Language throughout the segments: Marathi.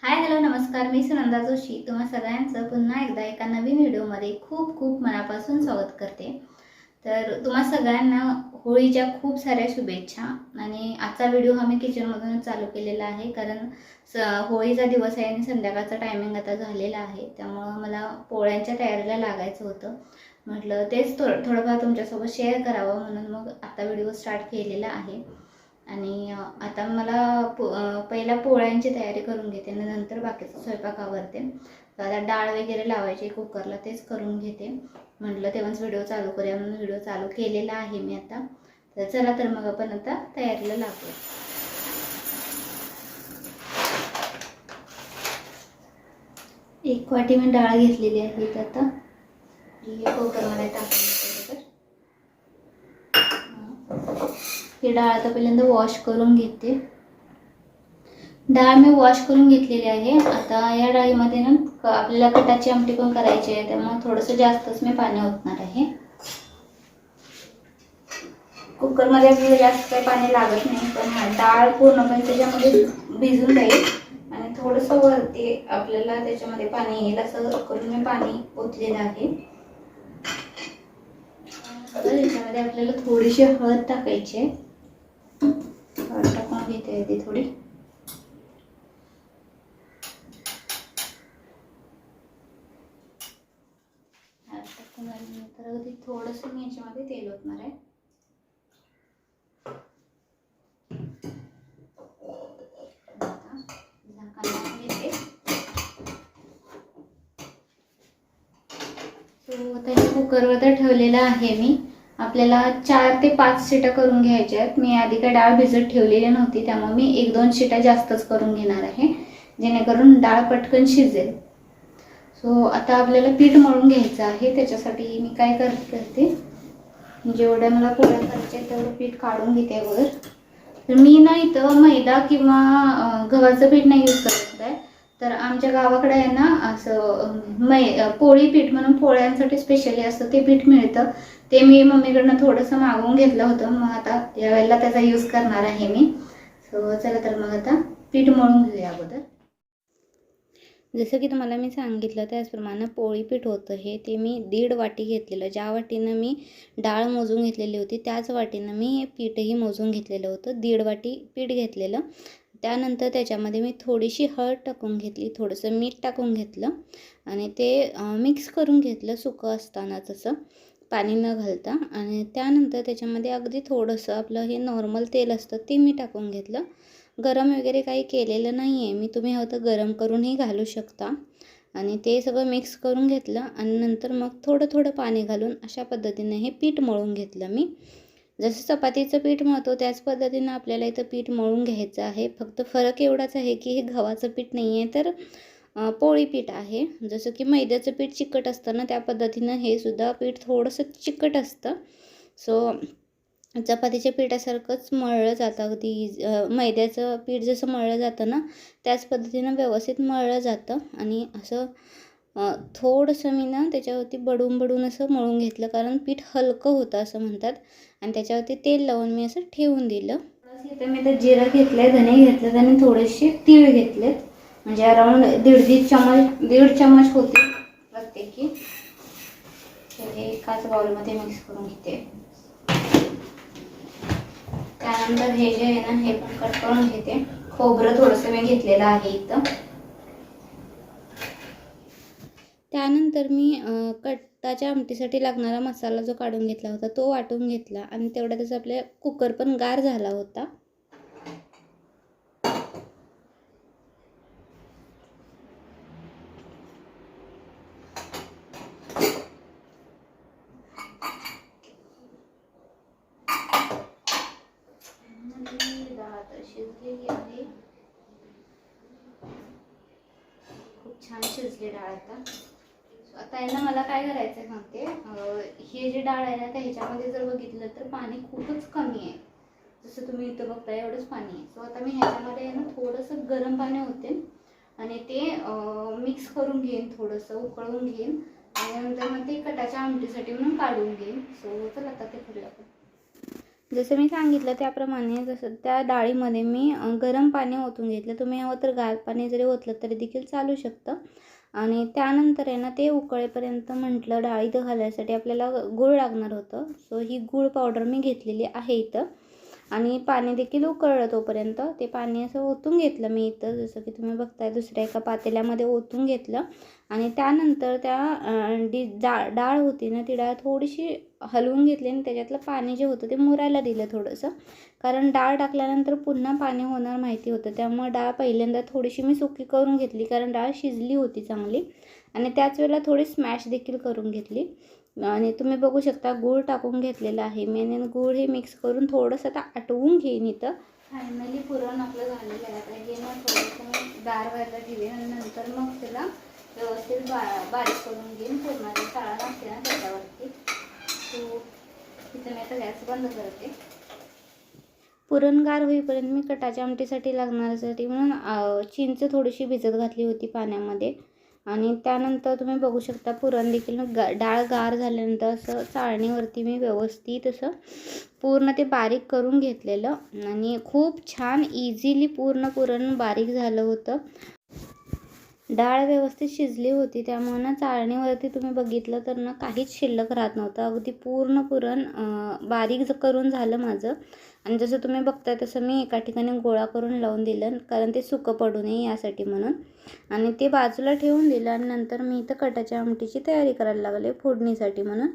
हाय हॅलो नमस्कार, मी सुनंदा जोशी तुम्हा सगळ्यांचं पुन्हा एकदा एका नवीन व्हिडिओमध्ये खूप खूप मनापासून स्वागत करते। तर तुम्हा सगळ्यांना होळीच्या खूप साऱ्या शुभेच्छा। आणि आजचा व्हिडिओ हा मी किचनमधूनच चालू केलेला आहे, कारण होळीचा दिवस आहे आणि संध्याकाळचा टायमिंग आता झालेला आहे, त्यामुळे मला पोळ्यांच्या तयारीला लागायचं होतं। म्हटलं तेच थोडंफार तुमच्यासोबत शेअर करावं म्हणून मग आता व्हिडिओ स्टार्ट केलेला आहे। आणि आता मला पहिला पोळ्यांची तयारी करून घेते आणि नंतर बाकीचा स्वयंपाक आवरते। आता डाळ वगैरे लावायची कुकरला, तेच करून घेते। म्हटलं तेव्हाच व्हिडिओ चालू करूया म्हणून व्हिडिओ चालू केलेला आहे मी आता। तर चला तर मग आपण आता तयारीला लागूया। एक वाटी मी डाळ घेतलेली आहे, तर आता कुकरमध्ये टाकून ही डाळ आता पहिल्यांदा वॉश करून घेते। डाळ मी वॉश करून घेतलेली आहे। आता या डाळीमध्ये ना आपल्याला कटाची आमटी पण करायची आहे, त्यामुळे थोडंसं जास्तच मी पाणी ओतणार आहे। कुकरमध्ये आपल्याला जास्त काही पाणी लागत नाही, पण डाळ पूर्णपणे त्याच्यामध्ये भिजून जाईल आणि थोडंसं वरती आपल्याला त्याच्यामध्ये पाणी येईल असं करून मी पाणी ओतलेलं आहे। त्याच्यामध्ये आपल्याला थोडीशी हळद टाकायची आहे। हळद टाकून घेते ती थोडी। तर अगदी थोडंसं मी याच्यामध्ये तेल ओतणार आहे। आता हे कुकरवर तर ठेवलेलं आहे मी। आपल्याला 4 ते 5 शिट्या करून घ्यायच्या आहेत। मी आधी काय डाळ भिजत ठेवलेली नव्हती, त्यामुळे मी 1-2 शिट्या जास्तच करून घेणार आहे, जेणेकरून डाळ पटकन शिजेल। सो आता आपल्याला पीठ मळून घ्यायचं आहे। त्याच्यासाठी मी काय करते, जेवढ्या मला पोळ्या करायच्या तेवढं पीठ काढून घेते अगोदर। तर मी ना इथं मैदा किंवा गव्हाचं पीठ नाही यूज करत आहे, तर आमच्या गावाकडे आहे ना असं पोळी पीठ म्हणून पोळ्यांसाठी स्पेशली असं ते पीठ मिळतं। ते मी मम्मीकडनं थोडंसं मागवून घेतलं होतं, मग आता यावेळेला त्याचा यूज करणार आहे मी। सो चला तर मग आता पीठ मळून घेऊया अगोदर। जसं की तुम्हाला मी सांगितलं त्याचप्रमाणे पोळी पीठ होतं हे, ते मी 1.5 वाटी घेतलेलं। ज्या वाटीनं मी डाळ मोजून घेतलेली होती त्याच वाटीनं मी हे पीठही मोजून घेतलेलं होतं। 1.5 वाटी पीठ घेतलेलं। त्यानंतर त्याच्यामध्ये मी थोडीशी हळद टाकून घेतली, थोडंसं मीठ टाकून घेतलं आणि ते मिक्स करून घेतलं सुकं असतानाच, असं पाणी न घालता। आणि त्यानंतर त्याच्यामध्ये अगदी थोडंसं आपलं हे नॉर्मल तेल असतं ते मी टाकून घेतलं। गरम वगैरे काही केलेलं नाही आहे मी, तुम्ही हवं तर गरम करूनही घालू शकता। आणि ते सगळं मिक्स करून घेतलं आणि नंतर मग थोडं थोडं पाणी घालून अशा पद्धतीने हे पीठ मळून घेतलं मी। जसं चपातीचं पीठ मळतो त्याच पद्धतीनं आपल्याला इथं पीठ मळून घ्यायचं आहे। फक्त फरक एवढाच आहे की हे गव्हाचं पीठ नाही आहे, तर पोळी पीठ आहे। जसं की मैद्याचं पीठ चिकट असतं ना, त्या पद्धतीनं हे सुद्धा पीठ थोडंसं चिकट असतं। सो चपातीच्या पिठासारखंच मळलं जातं अगदी। मैद्याचं पीठ जसं मळलं जातं ना, त्याच पद्धतीनं व्यवस्थित मळलं जातं। आणि असं थोडंसं मी ना त्याच्यावरती बडून असं मळून घेतलं, कारण पीठ हलकं होतं असं म्हणतात। आणि त्याच्यावरती तेल लावून मी असं ठेवून दिलं। इथं मी तर जिरं घेतलं, धने घेतलेत आणि थोडेसे तीळ घेतलेत, म्हणजे अराऊंड 1.5 चमच होते प्रत्येकी। हे एकाच बाउलमध्ये मिक्स करून घेते। त्यानंतर हे जे आहे ना, हे पण कट करून घेते। खोबरं थोडंसं मी घेतलेलं आहे इथं। त्यानंतर मी कटाच्या आमटीसाठी लागणारा मसाला जो काढून घेतला होता तो वाटून घेतला आणि तेवढ्यातच आपल्या कुकर पण गार झाला होता। शिजलेली आहे, खूप छान शिजली डाळ। आता आहे ना, मला काय करायचं आहे सांगते। हे जे डाळ आहे ना, त्या ह्याच्यामध्ये जर बघितलं तर पाणी खूपच कमी आहे, जसं तुम्ही इथं बघताय एवढंच पाणी आहे। सो आता मी ह्याच्यामध्ये आहे ना थोडंसं गरम पाणी होते आणि ते मिक्स करून घेईन, थोडंसं उकळून घेईन आणि नंतर मग ते कटाच्या आमटीसाठी म्हणून काढून घेईन। सो चला आता ते करूया आपण। जसं मी सांगितलं त्याप्रमाणे जसं त्या डाळीमध्ये मी गरम पाणी ओतून घेतलं. तुम्ही हवं तर गार पाणी जरी ओतलं तरी देखील चालू शकतं. आणि त्यानंतर आहे ना ते उकळेपर्यंत म्हटलं डाळीत घालायसाठी आपल्याला गूळ लागणार होतं. सो ही गूळ पावडर मी घेतलेली आहे इथं. आणि पाणी देखील उकळलं तोपर्यंत ते पाणी असं ओतून घेतलं मी इथं, जसं की तुम्ही बघताय दुसऱ्या एका पातेल्यामध्ये ओतून घेतलं. आणि त्यानंतर त्या डाळ होती ना ती डाळ थोडीशी हलवून घेतली आणि त्याच्यातलं पाणी जे होतं ते मुरायला दिलं थोडंसं. कारण डाळ टाकल्यानंतर पुन्हा पाणी होणार माहिती होतं, त्यामुळे डाळ पहिल्यांदा थोडीशी मी सुकी करून घेतली कारण डाळ शिजली होती चांगली. आणि त्याच वेळेला थोडी स्मॅश देखील करून घेतली. आणि तुम्ही बघू शकता गूळ टाकून घेतलेला आहे मी. आणि गूळ हे मिक्स करून थोडंसं आता आटवून घेईन इथं. फायनली पुरण आपलं झालेलं आहे. आता हे मग थोडंसं मी गार व्हायला ठेवेन आणि नंतर मग त्याला व्यवस्थित बारीक करून घेईन. पुरणाच्या शाळा नसते ना त्याच्यावरती. तो तिथं मी आता गॅस बंद करते. पुरण गार होईपर्यंत मी कटाच्या आमटीसाठी लागण्यासाठी म्हणून चिंच थोडीशी भिजत घातली होती पाण्यामध्ये. आणि त्यानंतर तुम्ही बघू शकता पुरण देखील डाळ गार झाल्यानंतर असं चाळणीवरती मी व्यवस्थित असं पूर्ण ते बारीक करून घेतलेलं. आणि खूप छान इझिली पूर्ण पुरण बारीक झालं होतं. डाळ व्यवस्थित शिजली होती त्यामुळे ना चाळणीवरती तुम्ही बघितलं तर ना काहीच शिल्लक राहत नव्हतं. अगदी पूर्ण पुरण बारीक करून झालं माझं. आणि जसं तुम्ही बघताय तसं मी एका ठिकाणी गोळा करून लावून दिलं कारण ते सुकं पडू नये यासाठी म्हणून. आणि ते बाजूला ठेवून दिलं. आणि नंतर मी इथं कटाच्या आमटीची तयारी करायला लागले फोडणीसाठी म्हणून.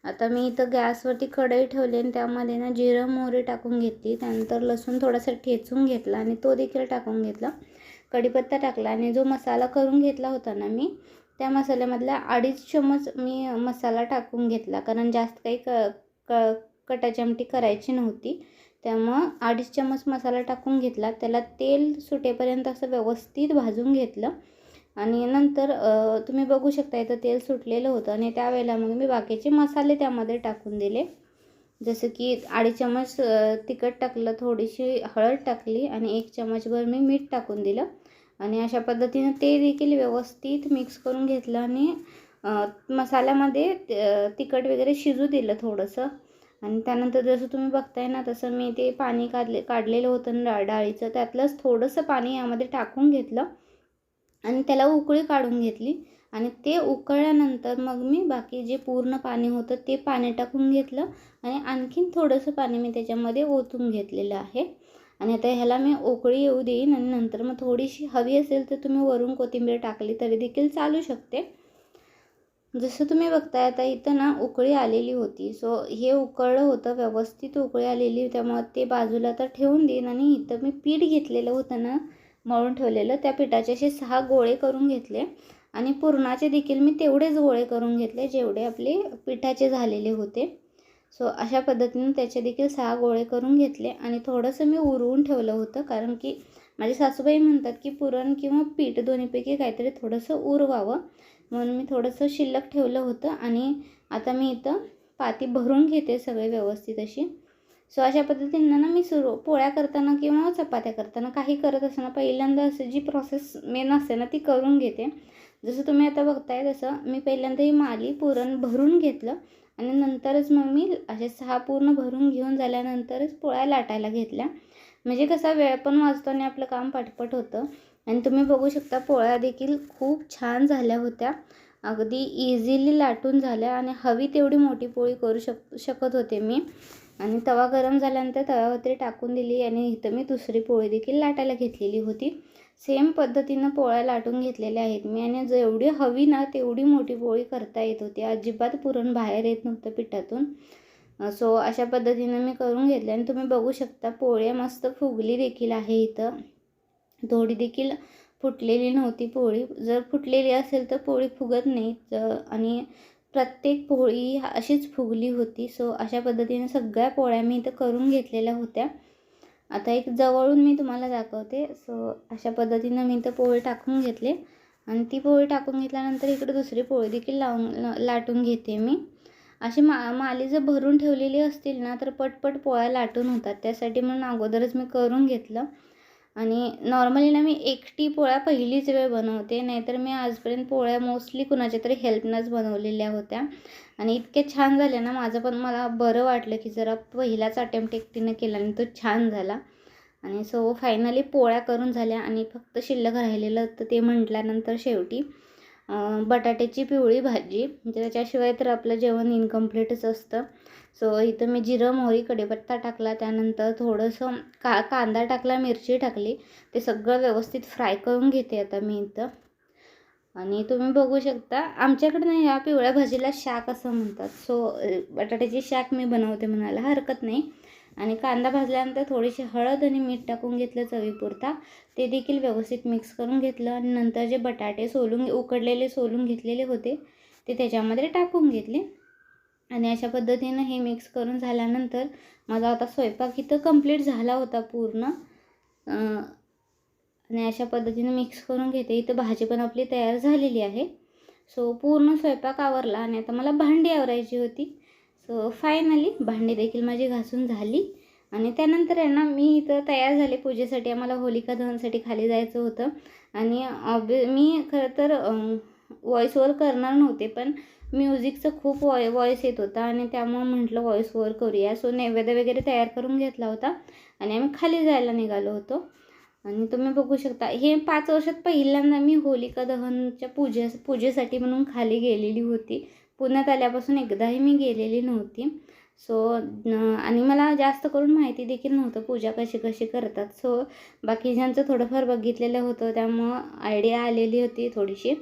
आता मी इथं गॅसवरती कढई ठेवली आणि त्यामध्ये ना जिरं मोहरी टाकून घेतली. त्यानंतर लसूण थोडासा ठेचून घेतला आणि तो देखील टाकून घेतला. कढीपत्ता टाकला आणि जो मसाला करून घेतला होता ना मी त्या मसाल्यामधला 2.5 चम्मच मी मसाला टाकून घेतला कारण जास्त काही कटाची आमटी करायची नव्हती. त्यामुळं 2.5 चम्मच मसाला टाकून घेतला. त्याला तेल सुटेपर्यंत असं व्यवस्थित भाजून घेतलं. आणि नंतर तुम्ही बघू शकता इथं तेल सुटलेलं होतं. आणि त्यावेळेला मग मी बाकीचे मसाले त्यामध्ये टाकून दिले. जसं की 2.5 चम्मच तिखट टाकलं, थोडीशी हळद टाकली आणि 1 चम्मचभर मी मीठ टाकून दिलं. आणि अशा पद्धतीनं ते देखील व्यवस्थित मिक्स करून घेतलं. आणि मसाल्यामध्ये तिखट वगैरे शिजू दिलं थोडंसं. आणि त्यानंतर जसं तुम्ही बघताय ना तसं मी ते पाणी काढलेलं होतं डाळीचं त्यातलंच थोडंसं पाणी यामध्ये टाकून घेतलं. आणि त्याला उकळी काढून घेतली. आणि ते उकळल्यानंतर मग मी बाकी जे पूर्ण पाणी होतं ते पाणी टाकून घेतलं. आणि आणखीन थोडंसं पाणी मी त्याच्यामध्ये ओतून घेतलेलं आहे. आणि आता ह्याला मी उकळी येऊ देईन. आणि नंतर मग थोडीशी हवी असेल तर तुम्ही वरून कोथिंबीर टाकली तरी देखील चालू शकते. जसं तुम्ही बघताय आता इथं ना उकळी आलेली होती. सो हे उकळलं होतं व्यवस्थित उकळी आलेली त्यामुळे ते बाजूला तर ठेवून देईन. आणि इथं मी पीठ घेतलेलं होतं ना मळून ठेवलेलं त्या पिठाचे असे 6 गोळे करून घेतले. आणि पुरणाचे देखील मी तेवढेच गोळे करून घेतले जेवढे आपले पिठाचे झालेले होते. सो अशा पद्धतीने त्याचे देखील 6 गोळे करून घेतले. आणि थोडंसं मी उरवून ठेवलं होतं कारण की माझी सासूबाई म्हणतात की पुरण किंवा पीठ दोन्हीपैकी काहीतरी थोडंसं उरवावं म्हणून मी थोडंसं शिल्लक ठेवलं होतं. आणि आता मी इथं पाती भरून घेते सगळे व्यवस्थित अशी. सो अशा पद्धतीनं ना मी पोळ्या करताना किंवा चपात्या करताना काही करत असताना पहिल्यांदा असं जी प्रोसेस मेन असते ना ती करून घेते. जसं तुम्ही आता बघताय तसं मी पहिल्यांदा ही माली पुरण भरून घेतलं. आणि नंतरच मग मी असे 6 पूर्ण भरून घेऊन झाल्यानंतरच पोळ्या लाटायला घेतल्या. म्हणजे कसा वेळ पण वाचतो आणि आपलं काम पटपट होतं. आणि तुम्ही बघू शकता पोळ्या देखील खूप छान झाल्या होत्या. अगदी इझिली लाटून झाल्या. आणि हवी तेवढी मोठी पोळी करू शकत होते मी. आणि तवा गरम झाल्यानंतर तव्यावरती टाकून दिली. आणि इथं मी दुसरी पोळी देखील लाटायला घेतलेली होती. सेम पद्धतीनं पोळ्या लाटून घेतलेल्या आहेत मी. आणि जेवढी हवी ना तेवढी मोठी पोळी करता येत होती. अजिबात पुरण बाहेर येत नव्हतं पिठातून. सो अशा पद्धतीनं मी करून घेतले. आणि तुम्ही बघू शकता पोळ्या मस्त फुगली देखील आहे इथं. थोडी देखील फुटलेली नव्हती पोळी. जर फुटलेली असेल तर पोळी फुगत नाही. आणि प्रत्येक पोळी अशीच फुगली होती. सो अशा पद्धतीने सगळ्या पोळ्या मी इथं करून घेतलेल्या होत्या. आता एक जवळून मी तुम्हाला दाखवते. सो अशा पद्धतीनं मी इथं पोळी टाकून घेतले. आणि ती पोळी टाकून घेतल्यानंतर इकडे दुसरी पोळी देखील लाटून घेते मी. अशी माली जर भरून ठेवलेली असतील ना तर पटपट पोळ्या लाटून होतात. त्यासाठी म्हणून अगोदरच मी करून घेतलं. आणि नॉर्मली ना मी एकटी पोळ्या पहिलीच वेळ बनवते, नाहीतर मी आजपर्यंत पोळ्या मोस्टली कुणाच्या तरी हेल्पनंच बनवलेल्या होत्या आणि इतके छान झाले ना, माझं पण मला बरं वाटलं की जरा पहिलाच अटेम्प्ट एकटीनं केला आणि तो छान झाला. आणि सो फायनली पोळ्या करून झाल्या आणि फक्त शिल्लक राहिलेलं तर ते म्हटल्यानंतर शेवटी बटाट्याची पिवळी भाजी, म्हणजे त्याच्याशिवाय तर आपलं जेवण इनकम्प्लीटच असतं. सो इथं मी जिरं, मोहरी, कढीपत्ता टाकला, त्यानंतर थोडंसं कांदा टाकला, मिरची टाकली, ते सगळं व्यवस्थित फ्राय करून घेते आता मी इथं. आणि तुम्ही बघू शकता आमच्याकडे ना ह्या पिवळ्या भाजीला शाक असं म्हणतात. सो बटाट्याची शाक मी बनवते म्हणायला हरकत नाही. आणि कांदा भाजल्यानंतर थोडीशी हळद आणि मीठ टाकून घेतलं चवीपुरता, ते देखील व्यवस्थित मिक्स करून घेतलं आणि नंतर जे बटाटे उकडलेले सोलून घेतलेले होते ते त्याच्यामध्ये टाकून घेतले. आणि अशा पद्धतीनं हे मिक्स करून झाल्यानंतर माझा आता स्वयंपाक इथं कंप्लीट झाला होता पूर्ण. आणि अशा पद्धतीने मिक्स करून घेते. इथं भाजी पण आपली तयार झालेली आहे. सो पूर्ण स्वयंपाक आवरला आणि आता मला भांडी आवरायची होती. सो फायनली भांडी देखील माझी घासून झाली आणि त्यानंतर आहे ना मी इथं तयार झाले पूजेसाठी. आम्हाला होलिका दहनसाठी खाली जायचं होतं आणि मी खरं तर व्हॉइस ओव्हर करणार नव्हते, पण म्युझिकचं खूप व्हॉइस येत होता आणि त्यामुळं म्हटलं व्हॉइस ओव्हर करूया. सो नैवेद्य वगैरे तयार करून घेतला होता आणि आम्ही खाली जायला निघालो होतो. आणि तुम्ही बघू शकता हे 5 वर्षात पहिल्यांदा मी होलिका दहनच्या पूजेसाठी म्हणून खाली गेलेली होती. पुण्यात आल्यापासून एकदाही मी गेलेली नव्हती. सो आणि मला जास्त करून माहिती देखील नव्हतं पूजा कशी करतात. सो बाकीच्यांचं थोडंफार बघितलेलं होतं, त्यामुळं आयडिया आलेली होती थोडीशी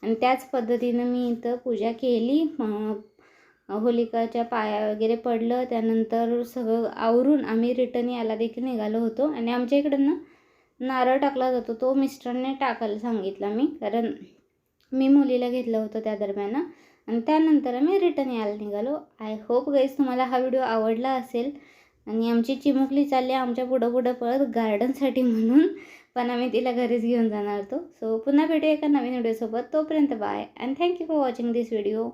आणि त्याच पद्धतीनं मी इथं पूजा केली. होलिकाच्या पाया वगैरे पडलं, त्यानंतर सगळं आवरून आम्ही रिटर्न यायला देखील निघालो होतो. आणि आमच्या इकडं ना नारळ टाकला जातो, तो मिस्टरने टाकायला सांगितला मी, कारण मी मुलीला घेतलं होतं त्या दरम्यान. आणि त्यानंतर आम्ही रिटर्न यायला निघालो. आय होप गाईज तुम्हाला हा व्हिडिओ आवडला असेल. आणि आमची चिमुकली चालली आमच्या पुढं पळत गार्डनसाठी म्हणून, पण आम्ही तिला घरीच घेऊन जाणार होतो. सो पुन्हा भेटूया एका नवीन व्हिडिओसोबत. तोपर्यंत bye and thank you for watching this video.